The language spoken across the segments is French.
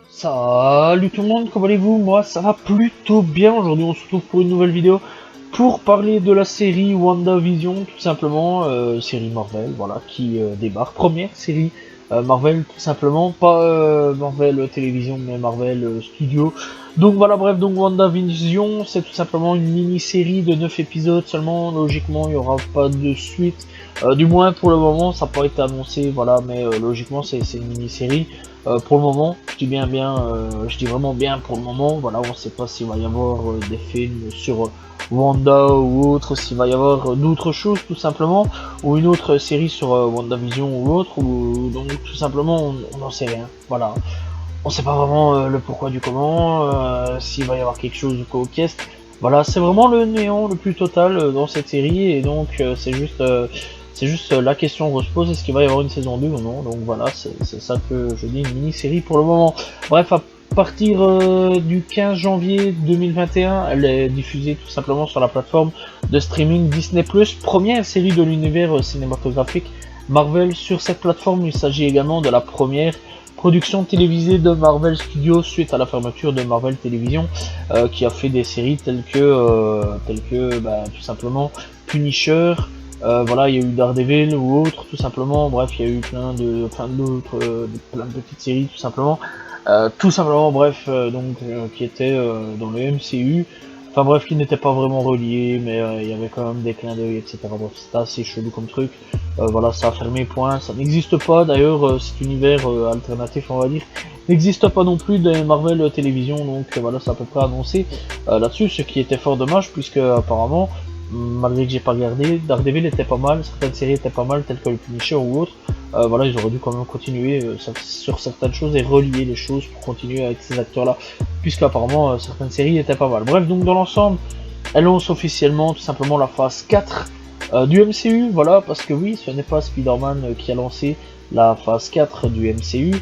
Salut tout le monde, comment allez-vous? Moi ça va plutôt bien. Aujourd'hui on se retrouve pour une nouvelle vidéo pour parler de la série WandaVision, tout simplement, série Marvel, voilà, qui débarque, première série Marvel, tout simplement, pas Marvel Télévision, mais Marvel Studio. Donc voilà, bref, donc WandaVision, c'est tout simplement une mini-série de 9 épisodes seulement, logiquement il n'y aura pas de suite, du moins pour le moment, ça n'a pas été annoncé, voilà, mais logiquement c'est une mini-série. Pour le moment, je dis je dis vraiment bien pour le moment, voilà, on ne sait pas s'il va y avoir des films sur Wanda ou autre, s'il va y avoir d'autres choses tout simplement, ou une autre série sur WandaVision ou autre, ou donc tout simplement on n'en sait rien, voilà. On sait pas vraiment le pourquoi du comment, s'il va y avoir quelque chose au cast. Voilà, c'est vraiment le néant le plus total dans cette série, et donc c'est juste la question qu'on se pose, est-ce qu'il va y avoir une saison 2 ou non? Donc voilà, c'est ça que je dis, une mini-série pour le moment. Bref, à partir du 15 janvier 2021, elle est diffusée tout simplement sur la plateforme de streaming Disney+, première série de l'univers cinématographique Marvel sur cette plateforme. Il s'agit également de la première production télévisée de Marvel Studios suite à la fermeture de Marvel Television, qui a fait des séries telles que tout simplement Punisher, voilà, il y a eu Daredevil ou autre, tout simplement. Bref, il y a eu plein d'autres, plein de petites séries, tout simplement, bref, qui étaient dans le MCU. Enfin bref, qui n'étaient pas vraiment reliés, mais il y avait quand même des clins d'œil, etc. Bref, c'était assez chelou comme truc. Voilà, ça a fermé, point. Ça n'existe pas, d'ailleurs, cet univers alternatif, on va dire, n'existe pas non plus des Marvel Télévision, donc voilà, c'est à peu près annoncé là-dessus, ce qui était fort dommage, puisque apparemment, malgré que j'ai pas regardé, Daredevil était pas mal, certaines séries étaient pas mal, telles que le Punisher ou autre. Voilà, ils auraient dû quand même continuer sur certaines choses et relier les choses pour continuer avec ces acteurs-là, puisque apparemment certaines séries étaient pas mal. Bref, donc dans l'ensemble, elle lance officiellement tout simplement la phase 4 du MCU, voilà, parce que oui, ce n'est pas Spider-Man qui a lancé la phase 4 du MCU,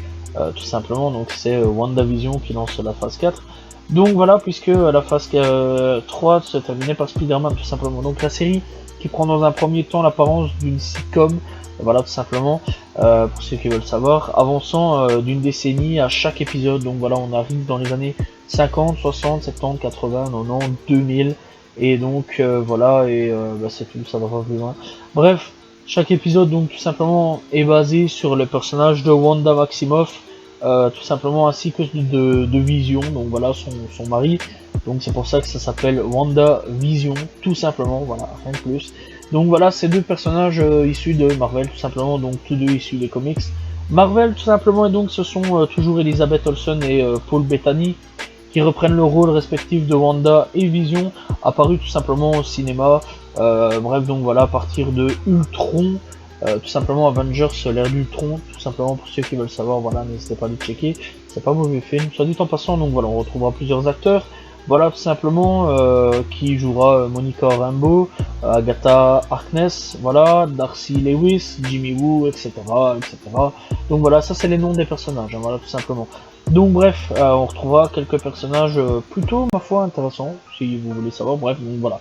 tout simplement, donc c'est WandaVision qui lance la phase 4. Donc voilà, puisque la phase 3 se terminait par Spider-Man, tout simplement. Donc la série qui prend dans un premier temps l'apparence d'une sitcom, voilà, tout simplement, pour ceux qui veulent savoir, avançant d'une décennie à chaque épisode. Donc voilà, on arrive dans les années 50, 60, 70, 80, 90, 2000, et donc voilà, et c'est tout, ça va pas plus loin. Bref, chaque épisode donc tout simplement est basé sur le personnage de Wanda Maximoff, tout simplement, ainsi que de Vision, donc voilà, son mari. Donc c'est pour ça que ça s'appelle WandaVision, tout simplement, voilà, rien de plus. Donc voilà, ces deux personnages issus de Marvel, tout simplement, donc tous deux issus des comics Marvel, tout simplement, et donc ce sont toujours Elizabeth Olsen et Paul Bettany qui reprennent le rôle respectif de Wanda et Vision, apparus tout simplement au cinéma. Bref, donc voilà, à partir de Ultron, tout simplement Avengers, l'ère d'Ultron, tout simplement pour ceux qui veulent savoir, voilà, n'hésitez pas à le checker, c'est pas un mauvais film, soit dit en passant, donc voilà, on retrouvera plusieurs acteurs, voilà, tout simplement, qui jouera Monica Rambeau, Agatha Harkness, voilà, Darcy Lewis, Jimmy Woo, etc., etc. Donc voilà, ça c'est les noms des personnages, hein, voilà, tout simplement. Donc bref, on retrouvera quelques personnages plutôt, ma foi, intéressants, si vous voulez savoir, bref, donc voilà.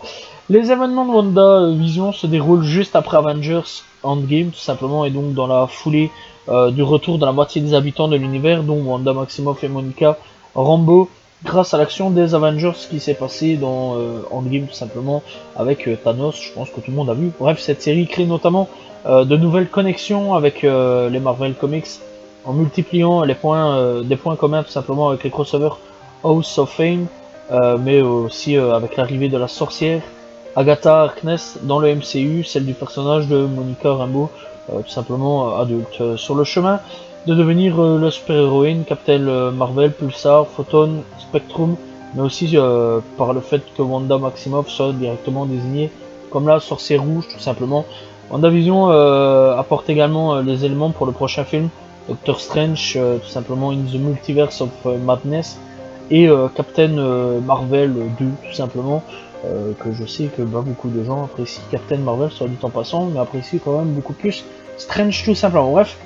Les événements de WandaVision se déroulent juste après Avengers Endgame, tout simplement, et donc dans la foulée du retour de la moitié des habitants de l'univers, dont Wanda Maximoff et Monica Rambeau, grâce à l'action des Avengers qui s'est passé dans Endgame, tout simplement, avec Thanos, je pense que tout le monde a vu. Bref, cette série crée notamment de nouvelles connexions avec les Marvel Comics, en multipliant des points communs, tout simplement, avec les crossovers House of Fame, mais aussi avec l'arrivée de la sorcière Agatha Harkness dans le MCU, celle du personnage de Monica Rambeau, tout simplement adulte. Sur le chemin de devenir le super-héroïne, Captain Marvel, Pulsar, Photon, Spectrum, mais aussi par le fait que Wanda Maximoff soit directement désignée comme la sorcière rouge, tout simplement. WandaVision apporte également les éléments pour le prochain film, Doctor Strange, tout simplement In the Multiverse of Madness, et Captain Marvel 2, tout simplement, que je sais que beaucoup de gens apprécient Captain Marvel, soit dit en passant, mais apprécient quand même beaucoup plus Strange, tout simplement. Bref,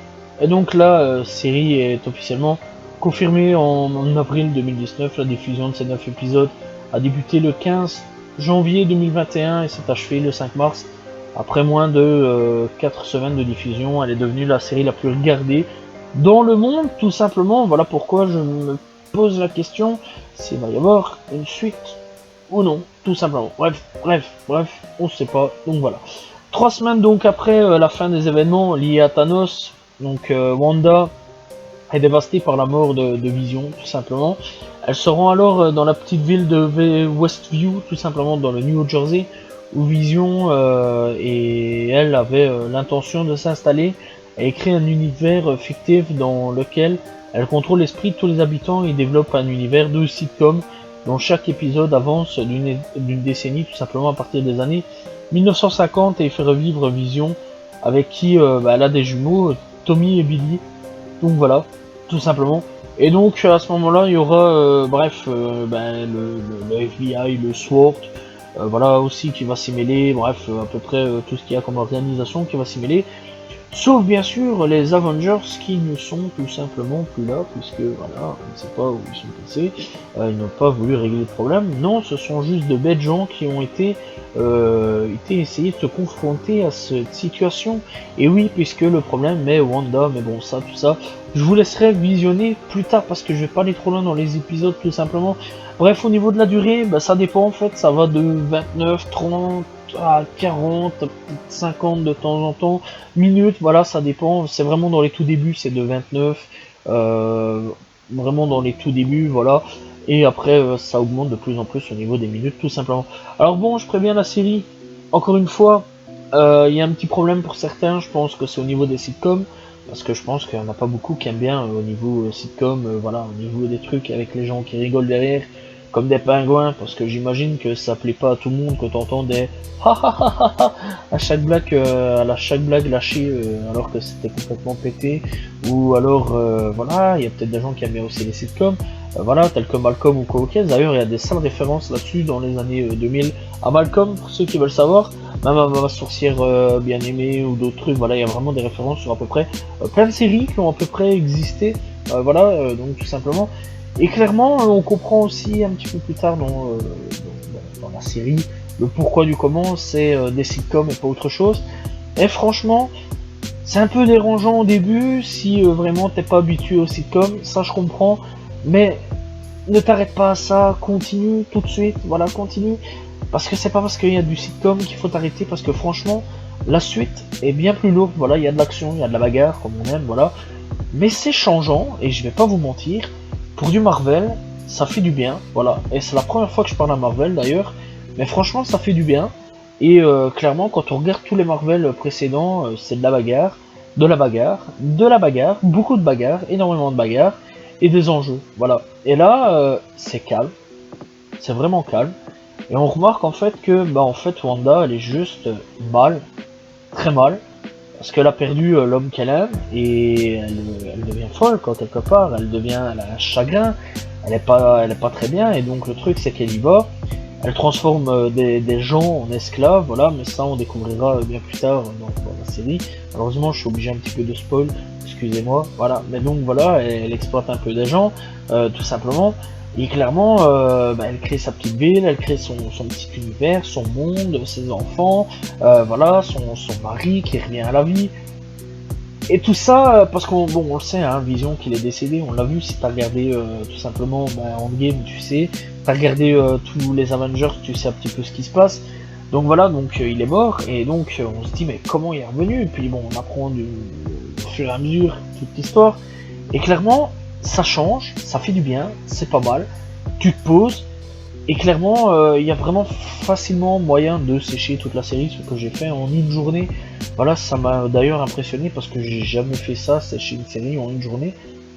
et donc la série est officiellement confirmée en avril 2019. La diffusion de ces 9 épisodes a débuté le 15 janvier 2021 et s'est achevée le 5 mars. Après moins de 4 semaines de diffusion, elle est devenue la série la plus regardée dans le monde, tout simplement. Voilà pourquoi je me pose la question s'il va y avoir une suite ou non, tout simplement. Bref, on ne sait pas, donc voilà. 3 semaines donc après la fin des événements liés à Thanos, donc Wanda est dévastée par la mort de Vision, tout simplement. Elle se rend alors dans la petite ville de Westview, tout simplement dans le New Jersey, où Vision et elle avaient l'intention de s'installer et créer un univers fictif dans lequel elle contrôle l'esprit de tous les habitants et développe un univers de sitcom dont chaque épisode avance d'une décennie, tout simplement à partir des années 1950, et fait revivre Vision, avec qui elle a des jumeaux, Tommy et Billy. Donc voilà, tout simplement. Et donc à ce moment-là, il y aura, le FBI, le SWORD, voilà aussi qui va s'y mêler. Bref, à peu près tout ce qu'il y a comme organisation qui va s'y mêler. Sauf bien sûr les Avengers qui ne sont tout simplement plus là, puisque voilà, on ne sait pas où ils sont passés, ils n'ont pas voulu régler le problème. Non, ce sont juste de bêtes gens qui ont été essayés de se confronter à cette situation. Et oui, puisque le problème est Wanda, mais bon, ça, tout ça, je vous laisserai visionner plus tard parce que je vais pas aller trop loin dans les épisodes tout simplement. Bref, au niveau de la durée, bah, ça dépend en fait, ça va de 29, 30 à 40, 50 de temps en temps, minutes, voilà, ça dépend, c'est vraiment dans les tout débuts, c'est de 29, vraiment dans les tout débuts, voilà, et après ça augmente de plus en plus au niveau des minutes, tout simplement. Alors bon, je préviens la série, encore une fois, il y a un petit problème pour certains, je pense que c'est au niveau des sitcoms, parce que je pense qu'il n'y en a pas beaucoup qui aiment bien au niveau sitcom, voilà, au niveau des trucs avec les gens qui rigolent derrière, comme des pingouins, parce que j'imagine que ça plaît pas à tout le monde que t'entends des à chaque blague, chaque blague lâchée alors que c'était complètement pété, ou alors voilà, il y a peut-être des gens qui aiment bien aussi les sitcoms, voilà, tels que Malcolm ou Coquette. D'ailleurs, il y a des sales références là-dessus dans les années 2000 à Malcolm, pour ceux qui veulent savoir, même à ma sorcière bien aimée ou d'autres trucs, voilà, il y a vraiment des références sur à peu près plein de séries qui ont à peu près existé, voilà, donc tout simplement. Et clairement, on comprend aussi un petit peu plus tard dans la série le pourquoi du comment, c'est des sitcoms et pas autre chose. Et franchement, c'est un peu dérangeant au début si vraiment t'es pas habitué aux sitcoms, ça je comprends, mais ne t'arrête pas à ça, continue tout de suite, voilà, continue. Parce que c'est pas parce qu'il y a du sitcom qu'il faut t'arrêter, parce que franchement, la suite est bien plus lourde, voilà, il y a de l'action, il y a de la bagarre, comme on aime, voilà. Mais c'est changeant, et je vais pas vous mentir, pour du Marvel, ça fait du bien, voilà. Et c'est la première fois que je parle à Marvel d'ailleurs, mais franchement, ça fait du bien. Et clairement, quand on regarde tous les Marvel précédents, c'est de la bagarre, de la bagarre, de la bagarre, beaucoup de bagarres, énormément de bagarres, et des enjeux, voilà. Et là, c'est calme, c'est vraiment calme. Et on remarque en fait que, bah en fait, Wanda, elle est juste mal, très mal, parce qu'elle a perdu l'homme qu'elle aime, et elle devient folle, quoi, quelque part, elle a un chagrin, elle est pas très bien, et donc le truc c'est qu'elle y va, elle transforme des gens en esclaves, voilà, mais ça on découvrira bien plus tard dans la série. Malheureusement, je suis obligé un petit peu de spoil, excusez-moi, voilà, mais donc voilà, elle exploite un peu des gens, tout simplement. Et clairement, elle crée sa petite ville, elle crée son petit univers, son monde, ses enfants, voilà, son mari qui revient à la vie. Et tout ça, parce qu'on on le sait, hein, Vision qu'il est décédé, on l'a vu si t'as regardé tout simplement Endgame, tu sais, t'as regardé tous les Avengers, tu sais un petit peu ce qui se passe. Donc voilà, donc il est mort, et donc on se dit mais comment il est revenu. Et puis bon, on apprend au fur et à mesure toute l'histoire. Et clairement, ça change, ça fait du bien, c'est pas mal. Tu te poses, et clairement, il y a vraiment facilement moyen de sécher toute la série, ce que j'ai fait en une journée. Voilà, ça m'a d'ailleurs impressionné parce que j'ai jamais fait ça, sécher une série en une journée.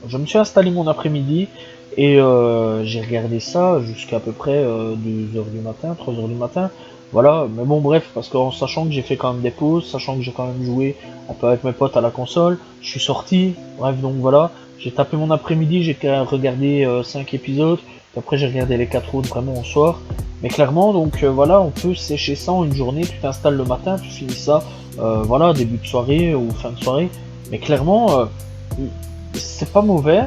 Je me suis installé mon après-midi et j'ai regardé ça jusqu'à peu près 2h du matin, 3h du matin. Voilà, mais bon bref, parce qu'en sachant que j'ai fait quand même des pauses, sachant que j'ai quand même joué un peu avec mes potes à la console, je suis sorti, bref donc voilà, j'ai tapé mon après-midi, j'ai regardé 5 épisodes, puis après j'ai regardé les 4 autres vraiment au soir. Mais clairement donc voilà, on peut sécher ça en une journée, tu t'installes le matin, tu finis ça, voilà, début de soirée ou fin de soirée. Mais clairement, c'est pas mauvais,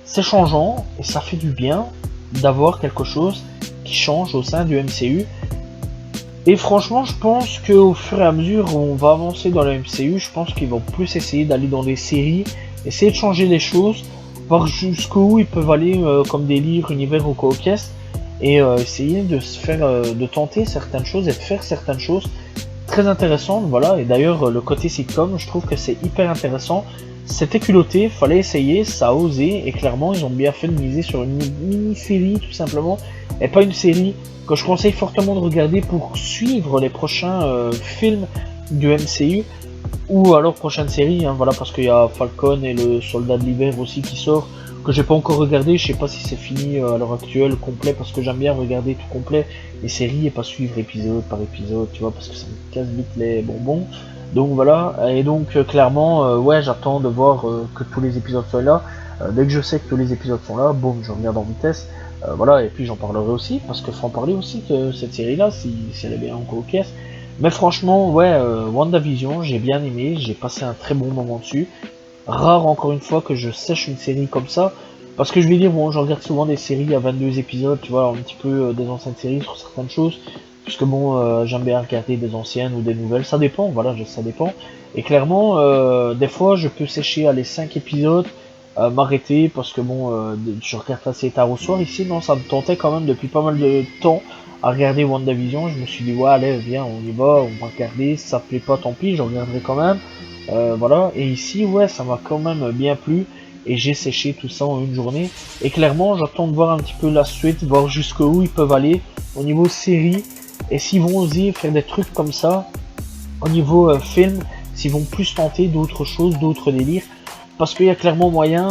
c'est changeant, et ça fait du bien d'avoir quelque chose qui change au sein du MCU. Et franchement, je pense qu'au fur et à mesure où on va avancer dans la MCU, je pense qu'ils vont plus essayer d'aller dans des séries, essayer de changer les choses, voir jusqu'où ils peuvent aller comme délire, univers ou co-quest, et essayer de se faire, de tenter certaines choses et de faire certaines choses très intéressantes, voilà. Et d'ailleurs, le côté sitcom, je trouve que c'est hyper intéressant. C'était culotté, fallait essayer, ça a osé, et clairement, ils ont bien fait de miser sur une mini-série tout simplement, et pas une série que je conseille fortement de regarder pour suivre les prochains films du MCU, ou alors prochaine série, hein, voilà, parce qu'il y a Falcon et le Soldat de l'Hiver aussi qui sort, que j'ai pas encore regardé, je sais pas si c'est fini à l'heure actuelle, complet, parce que j'aime bien regarder tout complet, les séries, et pas suivre épisode par épisode, tu vois, parce que ça me casse vite les bonbons. Donc voilà, et donc clairement, ouais, j'attends de voir que tous les épisodes soient là. Dès que je sais que tous les épisodes sont là, boum, je regarde en vitesse. Voilà, et puis j'en parlerai aussi, parce qu'il faut en parler aussi que cette série-là, si elle est bien encore caisse. Mais franchement, ouais, WandaVision, j'ai bien aimé, j'ai passé un très bon moment dessus. Rare encore une fois que je sèche une série comme ça, parce que je vais dire, bon, je regarde souvent des séries à 22 épisodes, tu vois, un petit peu des anciennes séries sur certaines choses, puisque bon, j'aime bien regarder des anciennes ou des nouvelles, ça dépend, voilà, ça dépend. Et clairement, des fois, je peux sécher à les 5 épisodes, m'arrêter, parce que bon, je regarde assez tard au soir. Ici, non, ça me tentait quand même depuis pas mal de temps à regarder WandaVision. Je me suis dit, ouais, allez, viens, on y va, on va regarder, si ça plaît pas, tant pis, je regarderai quand même. Voilà, et ici, ouais, ça m'a quand même bien plu, et j'ai séché tout ça en une journée. Et clairement, j'attends de voir un petit peu la suite, voir jusqu'où ils peuvent aller au niveau série, et s'ils vont oser faire des trucs comme ça au niveau film, s'ils vont plus tenter d'autres choses, d'autres délires, parce qu'il y a clairement moyen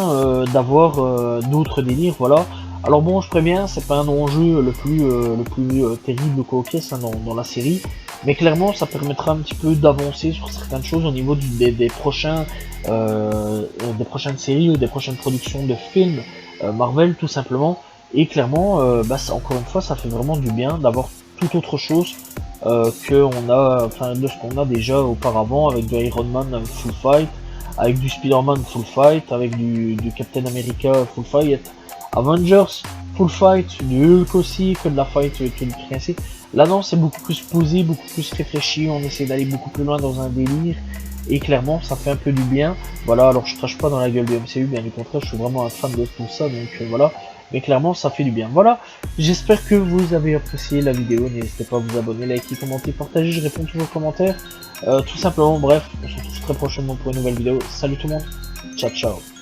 d'avoir d'autres délires, voilà. Alors bon, je préviens, c'est pas un enjeu le plus terrible qu'au caisse hein, dans la série, mais clairement, ça permettra un petit peu d'avancer sur certaines choses au niveau des prochains, des prochaines séries ou des prochaines productions de films Marvel, tout simplement. Et clairement, bah, encore une fois, ça fait vraiment du bien d'avoir tout autre chose que on a, enfin, de ce qu'on a déjà auparavant avec du Iron Man full fight, avec du Spider-Man full fight, avec du Captain America full fight, Avengers full fight, du Hulk aussi, que de la fight tout le principe. Là non, c'est beaucoup plus posé, beaucoup plus réfléchi, on essaie d'aller beaucoup plus loin dans un délire, et clairement ça fait un peu du bien. Voilà, alors je crache pas dans la gueule du MCU, bien du contraire, je suis vraiment un fan de tout ça, donc voilà. Mais clairement ça fait du bien. Voilà, j'espère que vous avez apprécié la vidéo, n'hésitez pas à vous abonner, liker, commenter, partager, je réponds toujours aux commentaires. Tout simplement, bref, on se retrouve très prochainement pour une nouvelle vidéo. Salut tout le monde, ciao ciao.